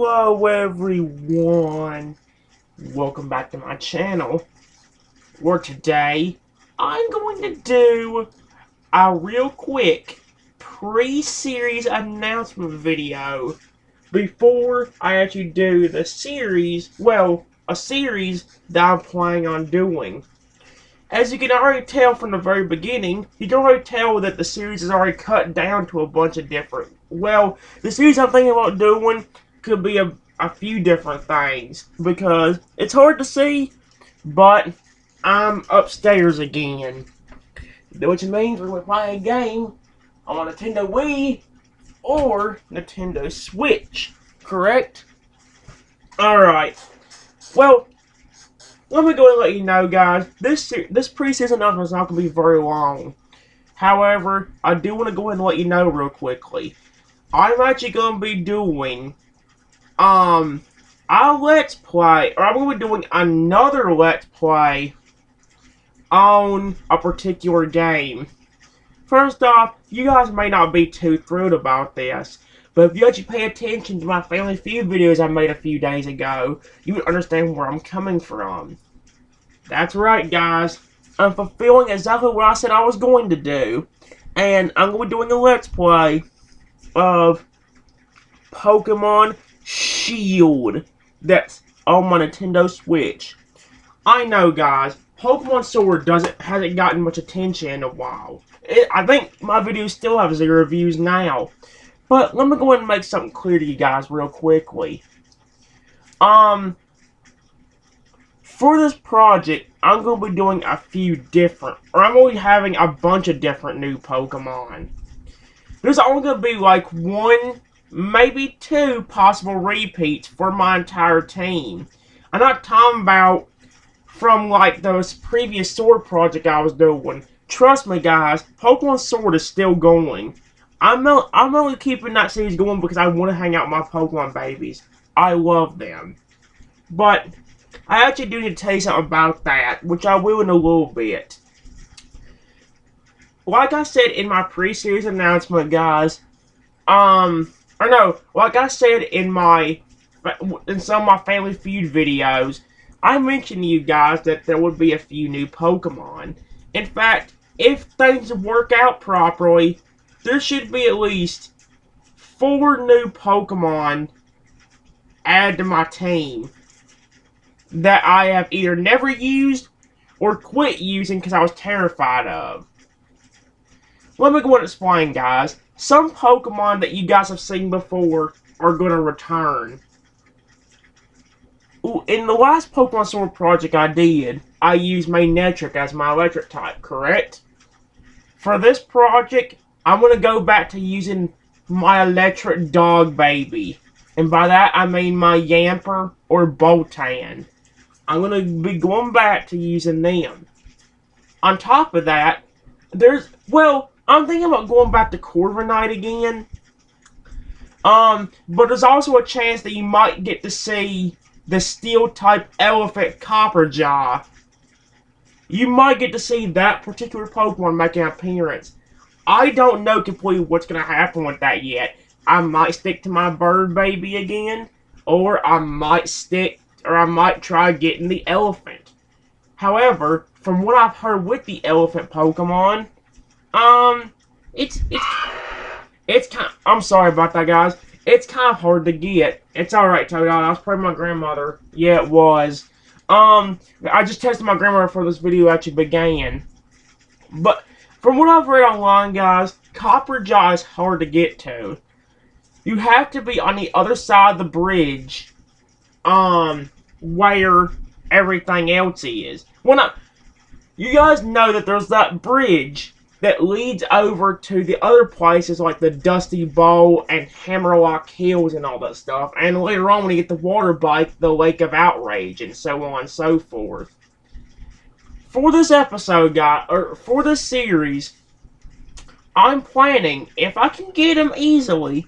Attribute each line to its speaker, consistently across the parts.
Speaker 1: Hello everyone, welcome back to my channel, where today I'm going to do a real quick pre-series announcement video before I actually do the series, a series that I'm planning on doing. As you can already tell from the very beginning, you can already tell that the series is already cut down to a bunch of different, the series I'm thinking about doing could be a few different things, because it's hard to see, but I'm upstairs again. Which means we're going to play a game on a Nintendo Wii or Nintendo Switch, correct? Alright, well, let me go and let you know, guys, this pre-season announcement is not going to be very long. However, I do want to go ahead and let you know real quickly. I'm actually going to be doing a Let's Play, or I'm going to be doing another Let's Play on a particular game. First off, you guys may not be too thrilled about this, but if you actually pay attention to my Family Feud videos I made a few days ago, you would understand where I'm coming from. That's right, guys. I'm fulfilling exactly what I said I was going to do, and I'm going to be doing a Let's Play of Pokemon Shield. That's on my Nintendo Switch. I know, guys, Pokemon Sword hasn't gotten much attention in a while. I think my videos still have 0 views now. But let me go ahead and make something clear to you guys real quickly. For this project, I'm going to be doing a few different, or I'm going to be having a bunch of different new Pokemon. There's only going to be like 1, maybe 2 possible repeats for my entire team. I'm not talking about from like those previous Sword project I was doing. Trust me, guys, Pokemon Sword is still going. I'm only keeping that series going because I want to hang out with my Pokemon babies. I love them. But I actually do need to tell you something about that, which I will in a little bit. Like I said in my pre-series announcement, guys, like I said in some of my Family Feud videos, I mentioned to you guys that there would be a few new Pokemon. In fact, if things work out properly, there should be at least 4 new Pokemon added to my team that I have either never used or quit using because I was terrified of. Let me go and explain, guys. Some Pokemon that you guys have seen before are going to return. In the last Pokemon Sword project I did, I used Manectric as my electric type, correct? For this project, I'm going to go back to using my electric dog baby. And by that, I mean my Yamper or Boltan. I'm going to be going back to using them. On top of that, I'm thinking about going back to Corviknight again. But there's also a chance that you might get to see the Steel-type Elephant Copperjaw. You might get to see that particular Pokemon make an appearance. I don't know completely what's going to happen with that yet. I might stick to my bird baby again, or I might try getting the elephant. However, from what I've heard with the elephant Pokemon, I'm sorry about that, guys. It's kind of hard to get. It's alright, Toad. I was praying my grandmother. Yeah, it was. I just tested my grandmother before this video actually began. But from what I've read online, guys, Copperjaw is hard to get to. You have to be on the other side of the bridge, where everything else is. You guys know that there's that bridge that leads over to the other places like the Dusty Bowl and Hammerlock Hills and all that stuff. And later on when you get the water bike, the Lake of Outrage and so on and so forth. For this episode, guys, or for this series, I'm planning, if I can get them easily,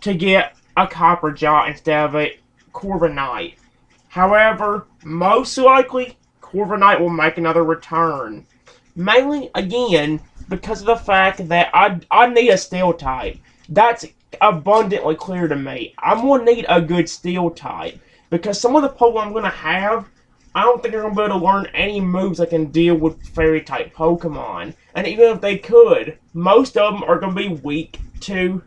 Speaker 1: to get a Copperjaw instead of a Corviknight. However, most likely, Corviknight will make another return. Mainly, again, because of the fact that I need a Steel type. That's abundantly clear to me. I'm going to need a good steel type. Because some of the Pokemon I'm going to have, I don't think they're going to be able to learn any moves that can deal with fairy type Pokemon. And even if they could, most of them are going to be weak to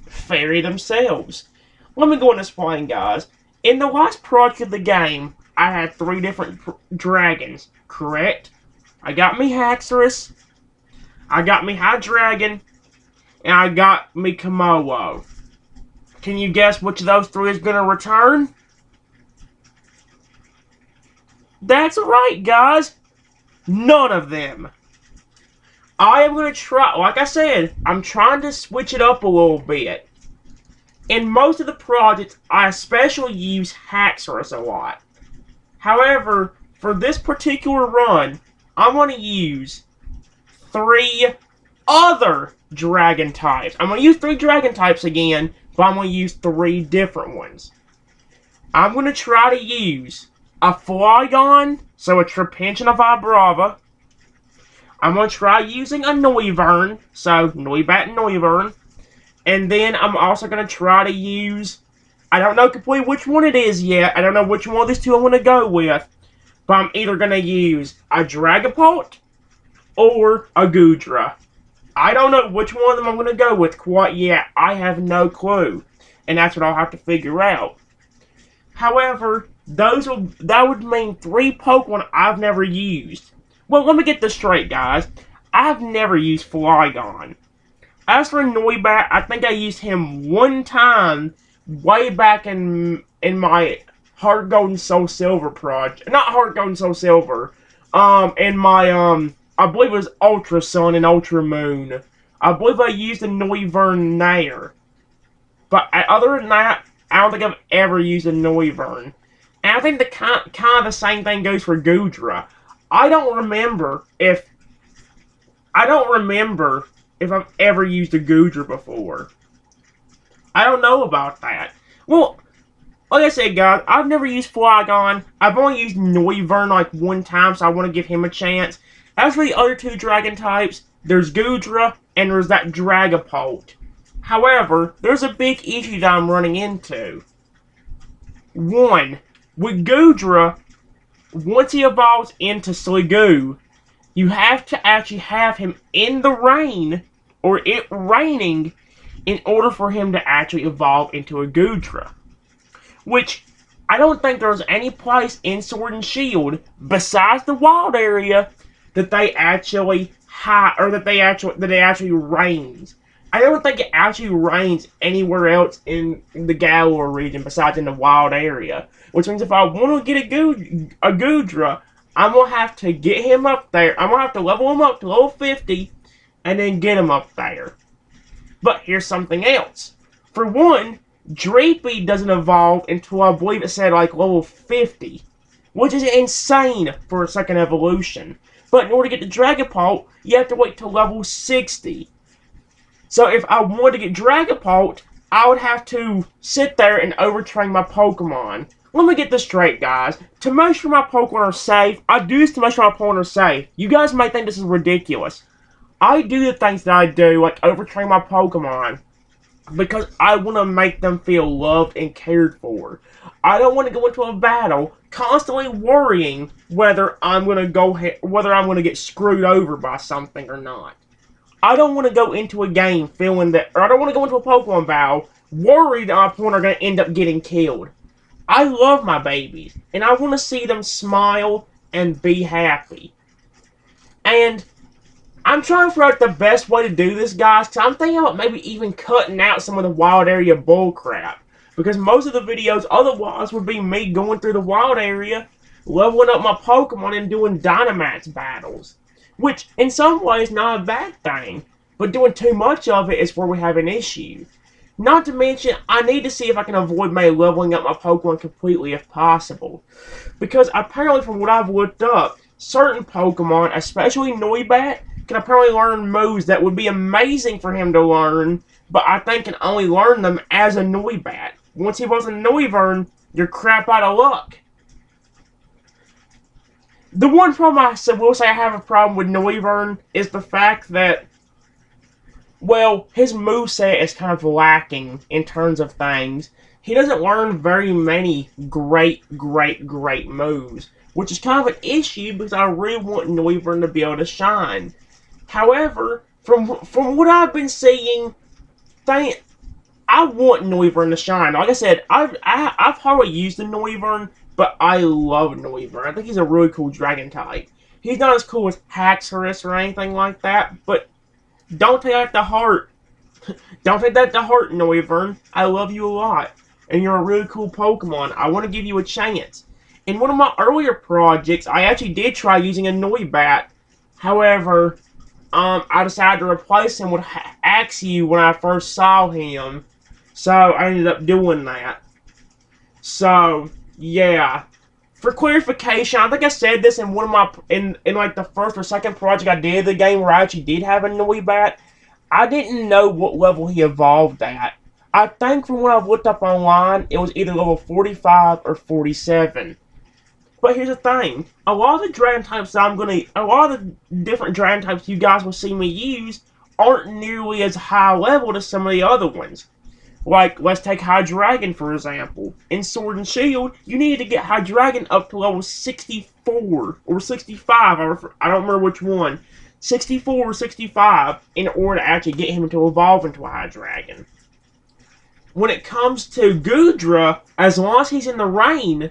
Speaker 1: fairy themselves. Let me go and explain, guys. In the last project of the game, I had 3 different dragons, correct? I got me Haxorus, I got me Hydreigon, and I got me Kommo-o. Can you guess which of those 3 is going to return? That's right, guys. None of them. I am going to try, like I said, I'm trying to switch it up a little bit. In most of the projects, I especially use Haxorus a lot. However, for this particular run, I'm going to use 3 other dragon types. I'm going to use 3 dragon types again, but I'm going to use 3 different ones. I'm going to try to use a Flygon, so a Trapinch and a Vibrava. I'm going to try using a Noivern, so Noibat and Noivern. And then I'm also going to try to use, I don't know completely which one it is yet. I don't know which one of these 2 I'm going to go with. But I'm either going to use a Dragapult or a Goodra. I don't know which one of them I'm going to go with quite yet. I have no clue. And that's what I'll have to figure out. However, that would mean 3 Pokemon I've never used. Well, let me get this straight, guys. I've never used Flygon. As for Noibat, I think I used him 1 time way back in my Heart Gold and Soul Silver project. Not Heart Gold and Soul Silver. In my, I believe it was Ultra Sun and Ultra Moon. I believe I used a Noivern there. But other than that, I don't think I've ever used a Noivern. And I think the kind of the same thing goes for Goodra. I don't remember if I've ever used a Goodra before. I don't know about that. Well, like I said, guys, I've never used Flygon. I've only used Noivern like 1 time, so I want to give him a chance. As for the other 2 dragon types, there's Goodra and there's that Dragapult. However, there's a big issue that I'm running into. 1. With Goodra, once he evolves into Sliggoo, you have to actually have him in the rain, or it raining, in order for him to actually evolve into a Goodra. Which, I don't think there's any place in Sword and Shield, besides the wild area, that they actually that it actually rains. I don't think it actually rains anywhere else in the Galar region besides in the wild area. Which means if I want to get a Goodra, I'm going to have to get him up there. I'm going to have to level him up to level 50 and then get him up there. But here's something else. For one, Dreepy doesn't evolve until I believe it said like level 50. Which is insane for a second evolution. But in order to get the Dragapult, you have to wait till level 60. So if I wanted to get Dragapult, I would have to sit there and overtrain my Pokemon. Let me get this straight, guys. To make sure my Pokemon are safe, I do this to make sure my Pokemon are safe. You guys may think this is ridiculous. I do the things that I do, like overtrain my Pokemon, because I want to make them feel loved and cared for. I don't want to go into a battle constantly worrying whether I'm going to get screwed over by something or not. I don't want to go into a game feeling that, or I don't want to go into a Pokemon battle worried that my Pokemon are going to end up getting killed. I love my babies, and I want to see them smile and be happy. And I'm trying to figure out the best way to do this, guys, because I'm thinking about maybe even cutting out some of the wild area bullcrap. Because most of the videos otherwise would be me going through the wild area, leveling up my Pokemon, and doing Dynamax battles. Which, in some ways, not a bad thing. But doing too much of it is where we have an issue. Not to mention, I need to see if I can avoid maybe leveling up my Pokemon completely if possible. Because apparently from what I've looked up, certain Pokemon, especially Noibat, can apparently learn moves that would be amazing for him to learn, but I think can only learn them as a Noibat. Once he was a Noivern, you're crap out of luck. The one problem will say I have a problem with Noivern is the fact that well, his moveset is kind of lacking in terms of things. He doesn't learn very many great moves, which is kind of an issue because I really want Noivern to be able to shine. However, from what I've been seeing, I want Noivern to shine. Like I said, I've hardly used the Noivern, but I love Noivern. I think he's a really cool dragon type. He's not as cool as Haxorus or anything like that, but don't take that to heart. Don't take that to heart, Noivern. I love you a lot, and you're a really cool Pokemon. I want to give you a chance. In one of my earlier projects, I actually did try using a Noibat. However, I decided to replace him with Axew when I first saw him. So, I ended up doing that. So, yeah. For clarification, I think I said this in one of my, in like the first or second project I did, the game where I actually did have a Noibat. I didn't know what level he evolved at. I think from what I've looked up online, it was either level 45 or 47. But here's the thing. A lot of the dragon types a lot of the different dragon types you guys will see me use aren't nearly as high level as some of the other ones. Like, let's take Hydreigon for example. In Sword and Shield, you needed to get Hydreigon up to level 64 or 65. I don't remember which one. 64 or 65 in order to actually get him to evolve into a Hydreigon. When it comes to Goodra, as long as he's in the rain,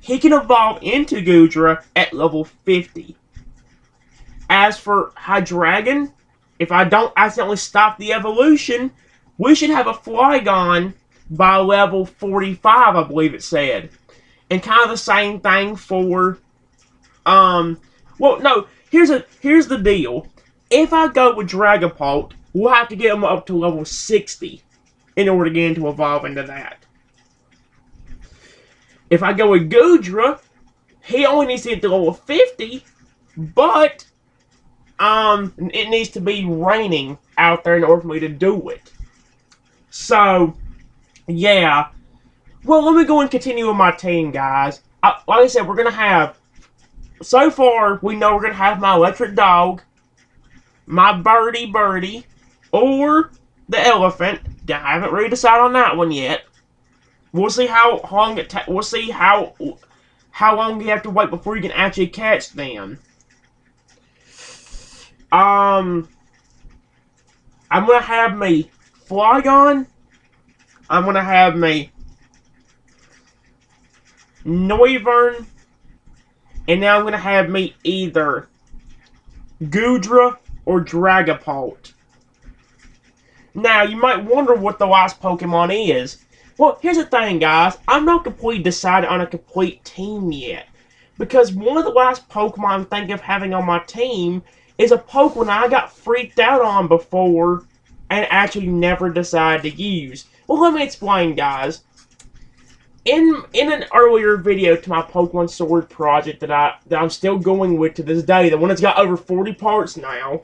Speaker 1: he can evolve into Goodra at level 50. As for Hydreigon, if I don't accidentally stop the evolution, we should have a Flygon by level 45, I believe it said. And kind of the same thing for, well, no, here's the deal. If I go with Dragapult, we'll have to get him up to level 60 in order to get him to evolve into that. If I go with Goodra, he only needs to get to level 50, but it needs to be raining out there in order for me to do it. So, yeah. Well, let me go and continue with my team, guys. Like I said, we're going to have, so far, we know we're going to have my electric dog, my birdie, or the elephant. I haven't really decided on that one yet. We'll see how long it takes. We'll see how long you have to wait before you can actually catch them. I'm gonna have me Flygon. I'm gonna have me Noivern, and now I'm gonna have me either Goodra or Dragapult. Now you might wonder what the last Pokemon is. Well, here's the thing, guys. I'm not completely decided on a complete team yet. Because one of the last Pokemon I'm thinking of having on my team is a Pokemon I got freaked out on before and actually never decided to use. Well, let me explain, guys. In an earlier video to my Pokemon Sword project that I'm still going with to this day, the one that's got over 40 parts now,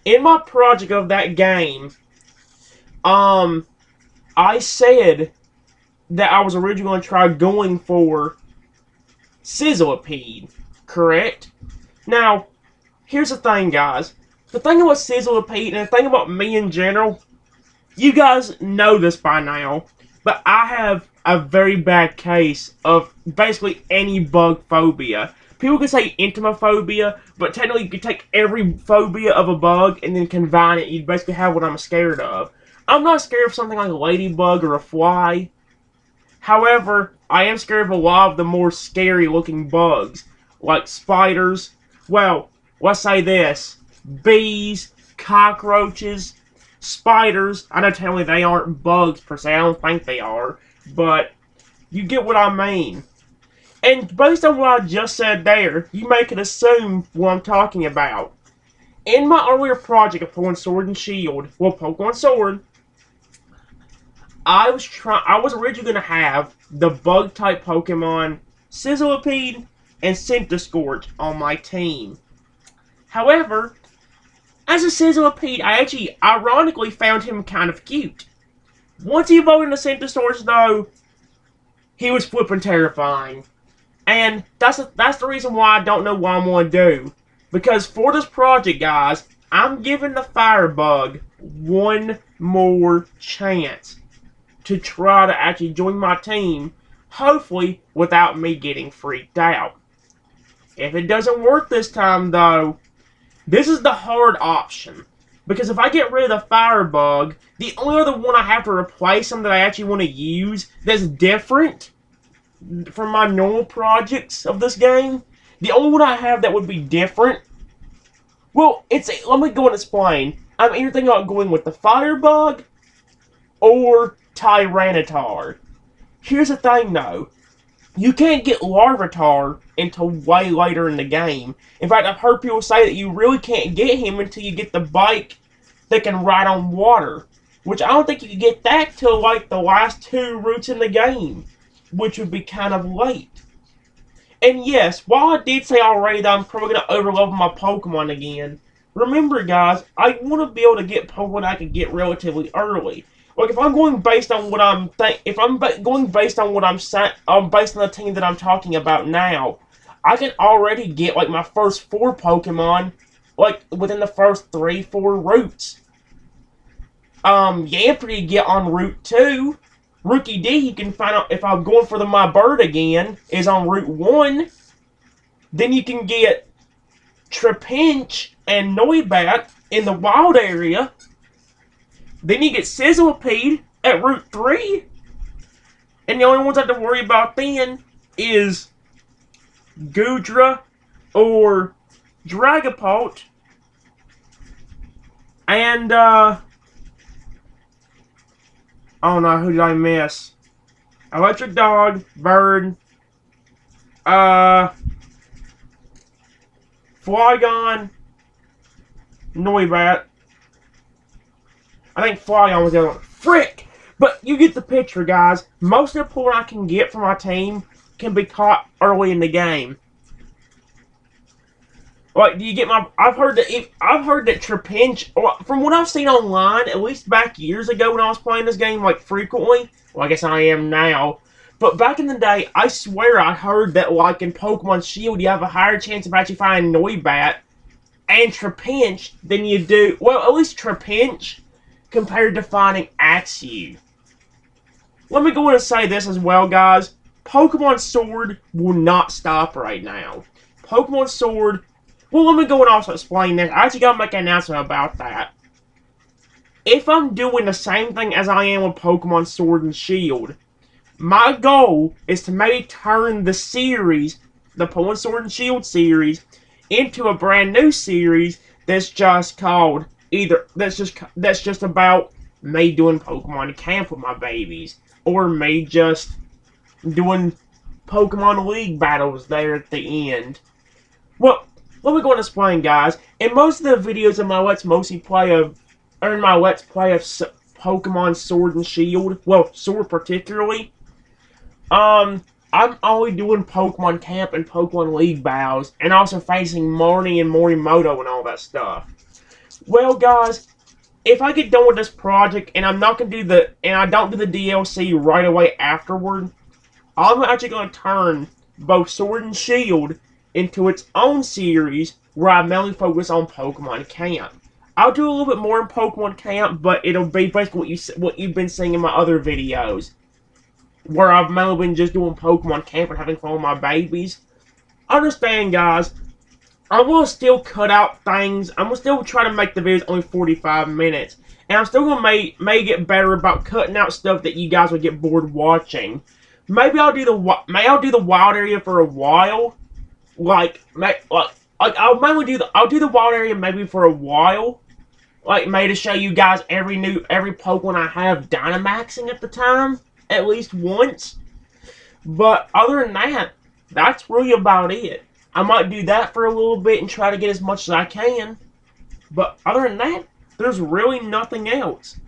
Speaker 1: in my project of that game, I said that I was originally going to try going for Sizzlipede, correct? Now, here's the thing, guys. The thing about Sizzlipede and the thing about me in general, you guys know this by now, but I have a very bad case of basically any bug phobia. People can say entomophobia, but technically you can take every phobia of a bug and then combine it. You basically have what I'm scared of. I'm not scared of something like a ladybug or a fly. However, I am scared of a lot of the more scary looking bugs, like spiders. Well, let's say this. Bees, cockroaches, spiders. I know technically they aren't bugs per se. I don't think they are. But you get what I mean. And based on what I just said there, you may can assume what I'm talking about. In my earlier project of Pokemon Sword and Shield, well, Pokemon Sword, I was originally going to have the bug-type Pokemon Sizzlipede and Centiskorch on my team. However, as a Sizzlipede, I actually ironically found him kind of cute. Once he evolved into Centiskorch, though, he was flipping terrifying. And that's the reason why I don't know what I'm going to do. Because for this project, guys, I'm giving the Firebug one more chance to try to actually join my team, hopefully without me getting freaked out. If it doesn't work this time, though, this is the hard option. Because if I get rid of the Firebug, the only other one I have to replace him that I actually want to use that's different from my normal projects of this game, the only one I have that would be different, well, let me go and explain. I'm either thinking about going with the Firebug or Tyranitar. Here's the thing, though. You can't get Larvitar until way later in the game. In fact, I've heard people say that you really can't get him until you get the bike that can ride on water. Which I don't think you can get that till like the last 2 routes in the game. Which would be kind of late. And yes, while I did say already that I'm probably going to overlevel my Pokemon again, remember guys, I want to be able to get Pokemon I can get relatively early. Like if I'm going based on what going based on what based on the team that I'm talking about now, I can already get like my first 4 Pokemon like within the first 3-4 routes. Yamper you get on Route 2. Rookie D, you can find out if I'm going for my bird again, is on Route 1. Then you can get Trapinch and Noibat in the wild area. Then you get Sizzlipede at Route 3. And the only ones I have to worry about then is Goodra or Dragapult. And, oh no, who did I miss? Electric Dog, Bird, Flygon, Noibat. I think Flygon was the other one. Frick! But you get the picture, guys. Most of the Pokemon I can get from my team can be caught early in the game. Like, do you get my? I've heard that Trapinch, from what I've seen online, at least back years ago when I was playing this game like frequently. Well, I guess I am now. But back in the day, I swear I heard that like in Pokemon Shield, you have a higher chance of actually finding Noibat and Trapinch than you do. Well, at least Trapinch compared to finding Axew. Let me go in and say this as well, guys. Pokemon Sword will not stop right now. Pokemon Sword. Well, let me go and also explain this. I actually got to make an announcement about that. If I'm doing the same thing as I am with Pokemon Sword and Shield, my goal is to maybe turn the series, the Pokemon Sword and Shield series, into a brand new series that's just called that's just about me doing Pokemon camp with my babies, or me just doing Pokemon League battles there at the end. Well, let me go and explain, guys. In most of the videos of my Let's Play of Pokemon Sword and Shield, well, Sword particularly, I'm only doing Pokemon Camp and Pokemon League battles, and also facing Marnie and Morimoto and all that stuff. Well, guys, if I get done with this project and I don't do the DLC right away afterward, I'm actually going to turn both Sword and Shield into its own series where I mainly focus on Pokemon Camp. I'll do a little bit more in Pokemon Camp, but it'll be basically what you've been seeing in my other videos, where I've mainly been just doing Pokemon Camp and having fun with my babies. Understand, guys, I'm going to still cut out things. I'm going to still try to make the videos only 45 minutes. And I'm still going to may get better about cutting out stuff that you guys would get bored watching. Maybe I'll do the wild area for a while. I'll do the wild area maybe for a while. Like, maybe to show you guys every Pokemon I have Dynamaxing at the time. At least once. But other than that, that's really about it. I might do that for a little bit and try to get as much as I can. But other than that, there's really nothing else.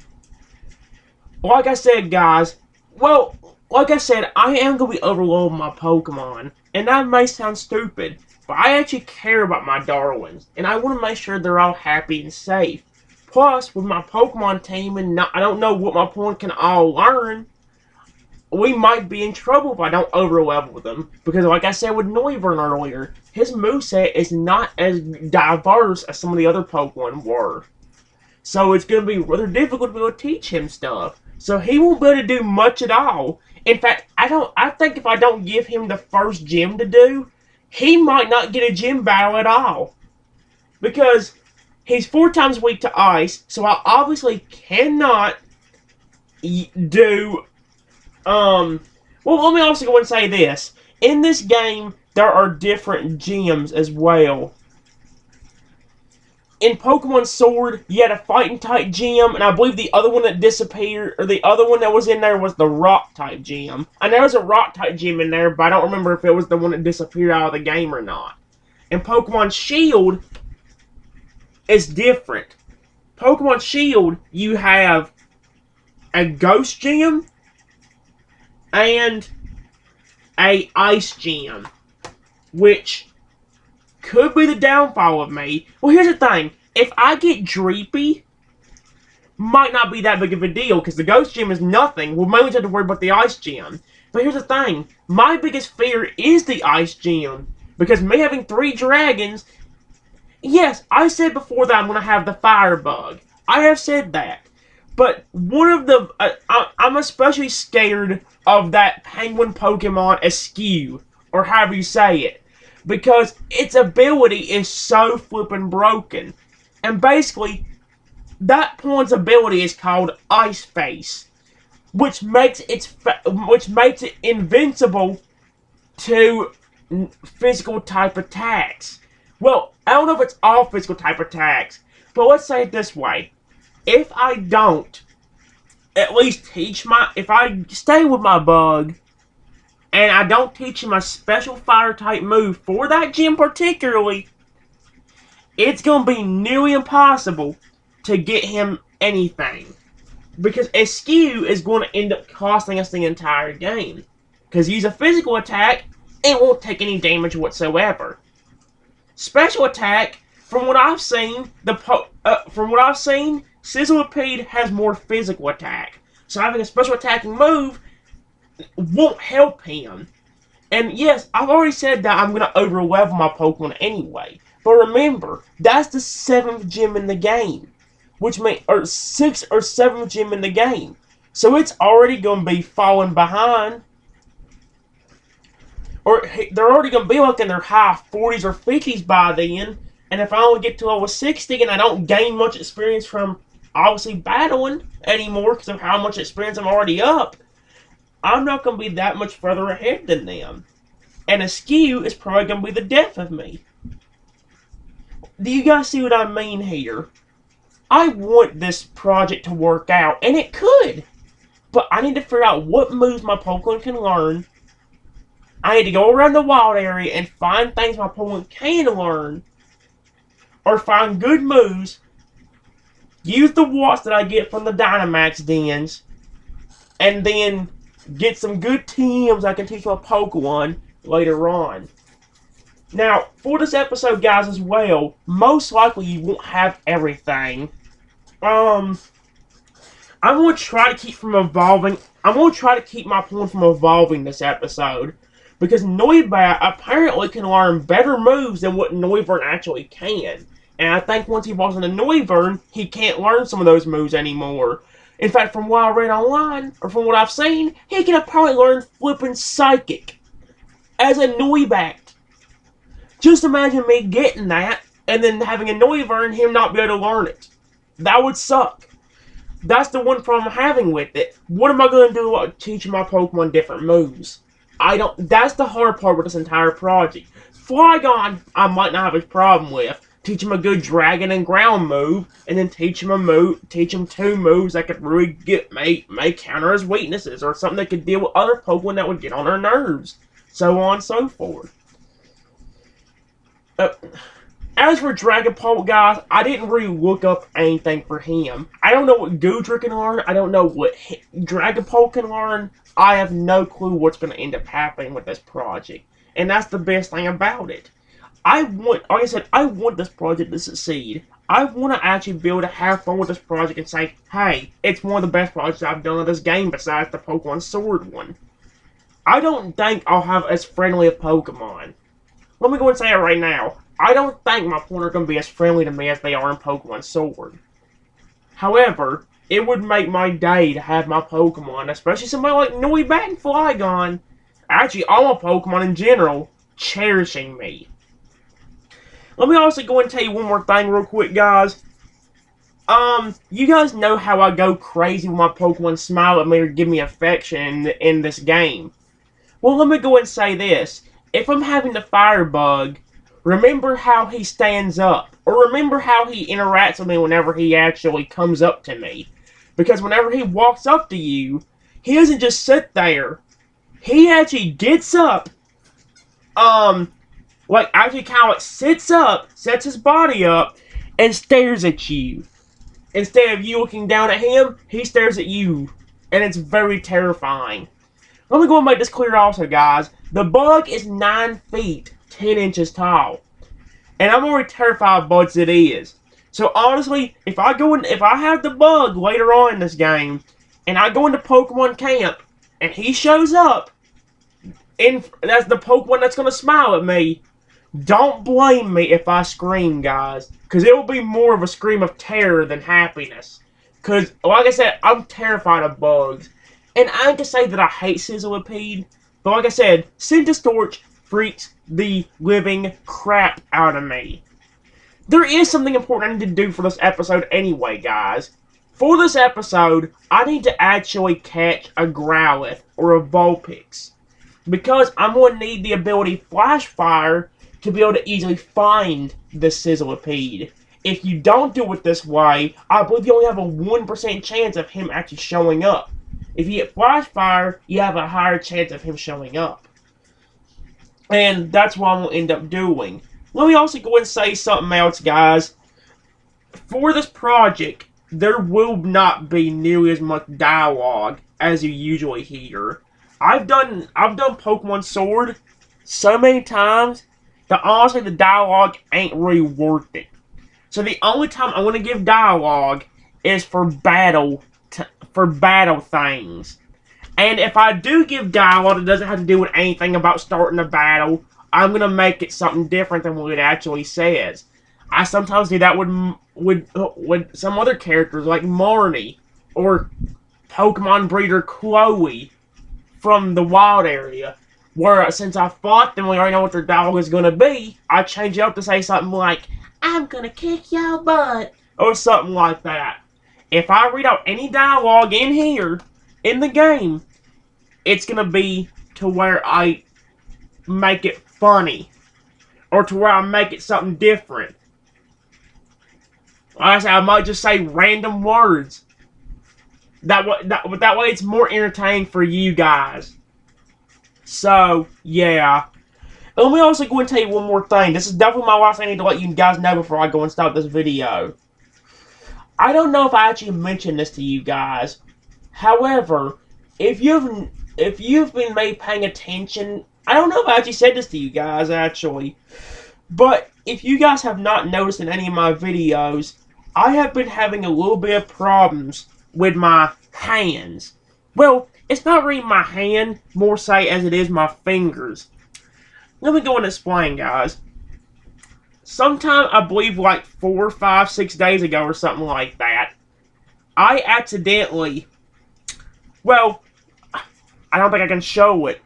Speaker 1: Like I said, guys, well, like I said, I am going to be overloading my Pokemon. And that may sound stupid, but I actually care about my darlings. And I want to make sure they're all happy and safe. Plus, with my Pokemon team, and I don't know what my Pokemon can all learn, we might be in trouble if I don't overlevel them. Because like I said with Noivern earlier, his moveset is not as diverse as some of the other Pokemon were. So it's going to be rather difficult to be able to teach him stuff. So he won't be able to do much at all. In fact, I think if I don't give him the first gym to do, he might not get a gym battle at all. Because he's 4 times weak to ice, so I obviously cannot do, well, let me also go and say this. In this game, there are different gyms as well. In Pokemon Sword, you had a fighting type gym, and I believe the other one that disappeared, or the other one that was in there was the rock type gym. And there was a rock type gym in there, but I don't remember if it was the one that disappeared out of the game or not. In Pokemon Shield, it's different. Pokemon Shield, you have a ghost gym and a ice gym, which could be the downfall of me. Well, here's the thing. If I get Dreepy, might not be that big of a deal, because the ghost gym is nothing. We'll mainly have to worry about the ice gym. But here's the thing. My biggest fear is the ice gym, because me having 3 dragons, yes, I said before that I'm going to have the fire bug. I have said that. But one of the... I'm especially scared of that penguin Pokemon Askew, or however you say it. Because its ability is so flippin' broken. And basically, that point's ability is called Ice Face. Which makes it invincible to physical type attacks. Well, I don't know if it's all physical type attacks. But let's say it this way. If I don't at least teach if I stay with my bug, and I don't teach him a special fire type move for that gym particularly, it's going to be nearly impossible to get him anything. Because Askew is going to end up costing us the entire game. Because he's a physical attack, it won't take any damage whatsoever. Special attack, from what I've seen, Sizzlipede has more physical attack. So having a special attacking move won't help him. And yes, I've already said that I'm going to overlevel my Pokemon anyway. But remember, that's the 7th gym in the game. Which means, or 6th or 7th gym in the game. So it's already going to be falling behind. Or they're already going to be like in their high 40s or 50s by then. And if I only get to level 60 and I don't gain much experience from obviously battling anymore because of how much experience I'm already up, I'm not going to be that much further ahead than them. And Askew is probably going to be the death of me. Do you guys see what I mean here? I want this project to work out, and it could. But I need to figure out what moves my Pokemon can learn. I need to go around the wild area and find things my Pokemon can learn. Or find good moves. Use the watts that I get from the Dynamax dens. And then get some good teams I can teach my Pokemon later on. Now, for this episode, guys, as well, most likely you won't have everything. I'm going to try to keep from evolving. I'm going to try to keep my Pokemon from evolving this episode. Because Noibat apparently can learn better moves than what Noivern actually can. And I think once he evolves into Noivern, he can't learn some of those moves anymore. In fact, from what I read online, or from what I've seen, he can probably learn flipping Psychic as a Noibat. Just imagine me getting that, and then having a Noivern and him not be able to learn it. That would suck. That's the one problem I'm having with it. What am I going to do about teaching my Pokemon different moves? That's the hard part with this entire project. Flygon, I might not have a problem with. Teach him a good dragon and ground move, and then teach him 2 moves that could really may counter his weaknesses, or something that could deal with other Pokemon that would get on their nerves. So on and so forth. As for Dragapult, guys, I didn't really look up anything for him. I don't know what Goodra can learn. I don't know what Dragapult can learn. I have no clue what's going to end up happening with this project. And that's the best thing about it. Like I said, I want this project to succeed. I want to actually be able to have fun with this project and say, hey, it's one of the best projects I've done in this game besides the Pokemon Sword one. I don't think I'll have as friendly a Pokemon. Let me go and say it right now. I don't think my opponent are going to be as friendly to me as they are in Pokemon Sword. However, it would make my day to have my Pokemon, especially somebody like Noibat and Flygon, actually all my Pokemon in general, cherishing me. Let me also go and tell you one more thing real quick, guys. You guys know how I go crazy when my Pokemon smile at me or give me affection in this game. Well, let me go and say this. If I'm having the Firebug, remember how he stands up. Or remember how he interacts with me whenever he actually comes up to me. Because whenever he walks up to you, he doesn't just sit there. He actually gets up, actually kind of sits up, sets his body up, and stares at you. Instead of you looking down at him, he stares at you. And it's very terrifying. Let me go and make this clear also, guys. The bug is 9 feet, 10 inches tall. And I'm already terrified of bugs it is. So honestly, if I have the bug later on in this game, and I go into Pokemon Camp, and he shows up, and that's the Pokemon that's going to smile at me, don't blame me if I scream, guys. Because it will be more of a scream of terror than happiness. Because, like I said, I'm terrified of bugs. And I ain't to say that I hate Sizzlipede, but like I said, Centiskorch freaks the living crap out of me. There is something important I need to do for this episode anyway, guys. For this episode, I need to actually catch a Growlithe or a Vulpix. Because I'm going to need the ability Flash Fire to be able to easily find the Sizzlipede. If you don't do it this way, I believe you only have a 1% chance of him actually showing up. If you get Flash Fire, you have a higher chance of him showing up. And that's what I'm going to end up doing. Let me also go and say something else, guys. For this project, there will not be nearly as much dialogue as you usually hear. I've done Pokemon Sword so many times that honestly the dialogue ain't really worth it. So the only time I'm going to give dialogue is for battle things. And if I do give dialogue that doesn't have to do with anything about starting a battle, I'm going to make it something different than what it actually says. I sometimes do that with some other characters like Marnie or Pokemon breeder Chloe from the wild area. Where since I fought them, we already know what their dialogue is going to be, I change it up to say something like, I'm going to kick your butt. Or something like that. If I read out any dialogue in here, in the game, it's going to be to where I make it funny. Or to where I make it something different. Like I said, I might just say random words. That way it's more entertaining for you guys. So, yeah. And let me also go and tell you one more thing. This is definitely my last thing I need to let you guys know before I go and stop this video. I don't know if I actually mentioned this to you guys. However, if you've been paying attention, I don't know if I actually said this to you guys, actually. But if you guys have not noticed in any of my videos, I have been having a little bit of problems with my hands. Well, it's not really my hand, more say as it is my fingers. Let me go and explain, guys. Sometime, I believe like 4, 5, 6 days ago or something like that, I accidentally, well, I don't think I can show it.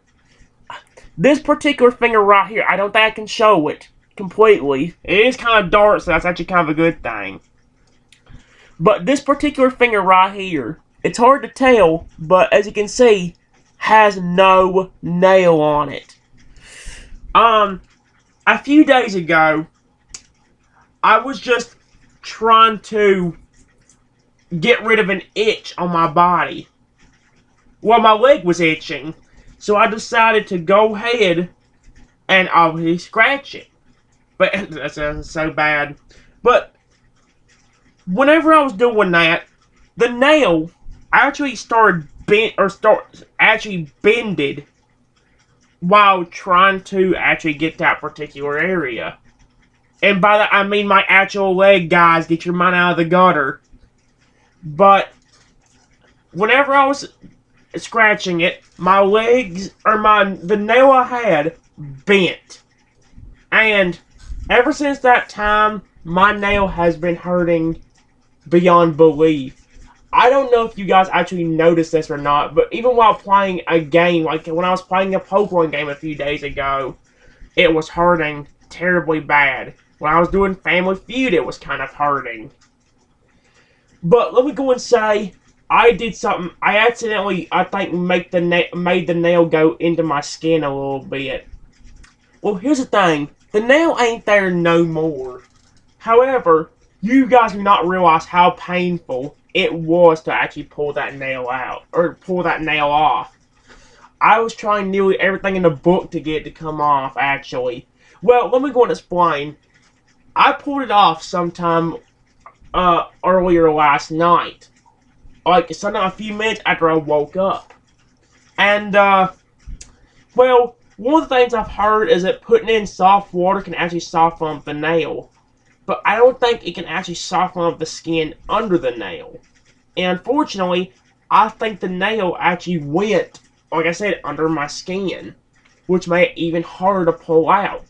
Speaker 1: This particular finger right here, I don't think I can show it completely. It is kind of dark, so that's actually kind of a good thing. But this particular finger right here, it's hard to tell, but as you can see, has no nail on it. A few days ago, I was just trying to get rid of an itch on my body. Well, my leg was itching, so I decided to go ahead and obviously scratch it. But that sounds so bad. But whenever I was doing that, the nail actually bended while trying to actually get that particular area. And by that I mean my actual leg, guys. Get your mind out of the gutter. But whenever I was scratching it, my legs, or the nail I had, bent. And ever since that time, my nail has been hurting beyond belief. I don't know if you guys actually noticed this or not, but even while playing a game, like when I was playing a Pokemon game a few days ago, it was hurting terribly bad. When I was doing Family Feud, it was kind of hurting. But let me go and say, I did something. I accidentally, I think, made the nail go into my skin a little bit. Well, here's the thing. The nail ain't there no more. However, you guys do not realize how painful it was to actually pull that nail out, or pull that nail off. I was trying nearly everything in the book to get it to come off, actually. Well, let me go and explain. I pulled it off sometime earlier last night. Like, sometime a few minutes after I woke up. And, well, one of the things I've heard is that putting in soft water can actually soften up the nail. But I don't think it can actually soften up the skin under the nail. And unfortunately, I think the nail actually went, like I said, under my skin. Which made it even harder to pull out.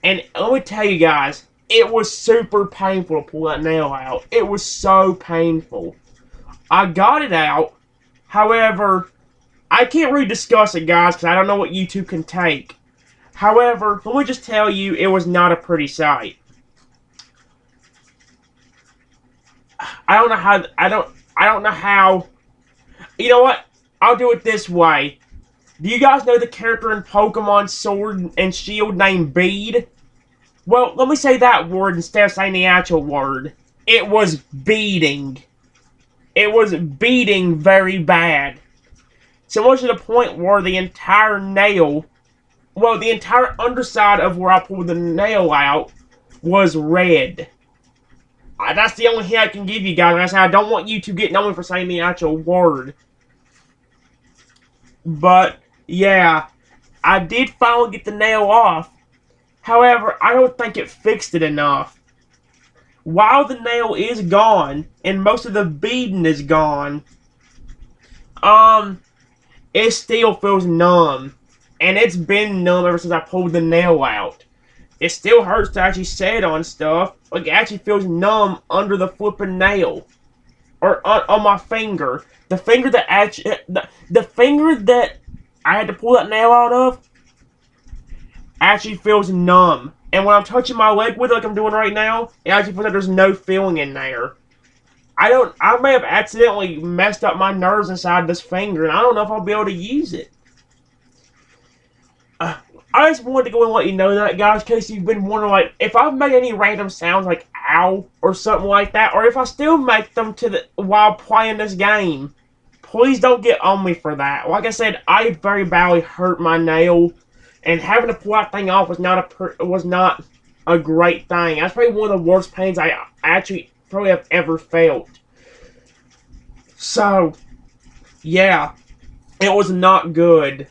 Speaker 1: And let me tell you guys, it was super painful to pull that nail out. It was so painful. I got it out. However, I can't really discuss it, guys, because I don't know what YouTube can take. However, let me just tell you, it was not a pretty sight. I don't know how. You know what? I'll do it this way. Do you guys know the character in Pokemon Sword and Shield named Bead? Well, let me say that word instead of saying the actual word. It was beating. It was beating very bad. So much to the point where the entire nail, well, the entire underside of where I pulled the nail out was red. That's the only hint I can give you guys. Like I said, I don't want you to get on me for saying the actual word. But, yeah, I did finally get the nail off. However, I don't think it fixed it enough. While the nail is gone, and most of the beading is gone, it still feels numb. And it's been numb ever since I pulled the nail out. It still hurts to actually set on stuff. Like, it actually feels numb under the flipping nail. Or on my finger. The finger that actually... The finger that I had to pull that nail out of actually feels numb. And when I'm touching my leg with it, like I'm doing right now, it actually feels like there's no feeling in there. I may have accidentally messed up my nerves inside this finger, and I don't know if I'll be able to use it. I just wanted to go and let you know that, guys, in case you've been wondering, like, if I've made any random sounds like ow or something like that, or if I still make them while playing this game, please don't get on me for that. Like I said, I very badly hurt my nail, and having to pull that thing off was not a great thing. That's probably one of the worst pains I actually probably have ever felt. So, yeah, it was not good.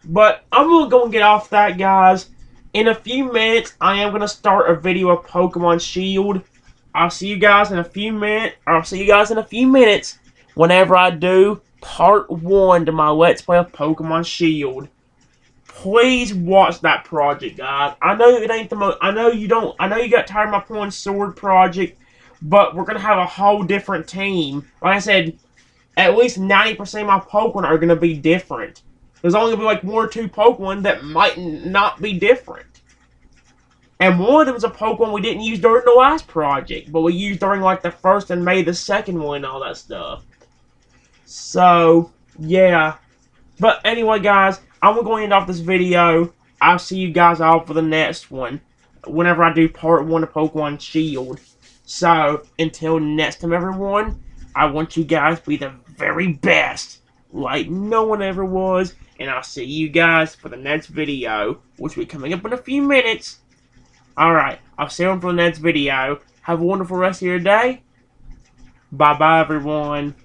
Speaker 1: But I'm going to go and get off that, guys. In a few minutes, I am going to start a video of Pokemon Shield. I'll see you guys in a few minutes. Whenever I do part 1 to my Let's Play of Pokemon Shield. Please watch that project, guys. I know it ain't the most... I know you got tired of my Pokemon Sword project. But we're going to have a whole different team. Like I said, at least 90% of my Pokemon are going to be different. There's only going to be like 1 or 2 Pokemon that might not be different. And one of them is a Pokemon we didn't use during the last project. But we used during like the first and maybe the second one and all that stuff. So, yeah. But anyway, guys, I'm going to end off this video. I'll see you guys all for the next one. Whenever I do part 1 of Pokemon Shield. So, until next time, everyone, I want you guys to be the very best, like no one ever was, and I'll see you guys for the next video, which will be coming up in a few minutes. Alright, I'll see you for the next video. Have a wonderful rest of your day. Bye-bye, everyone.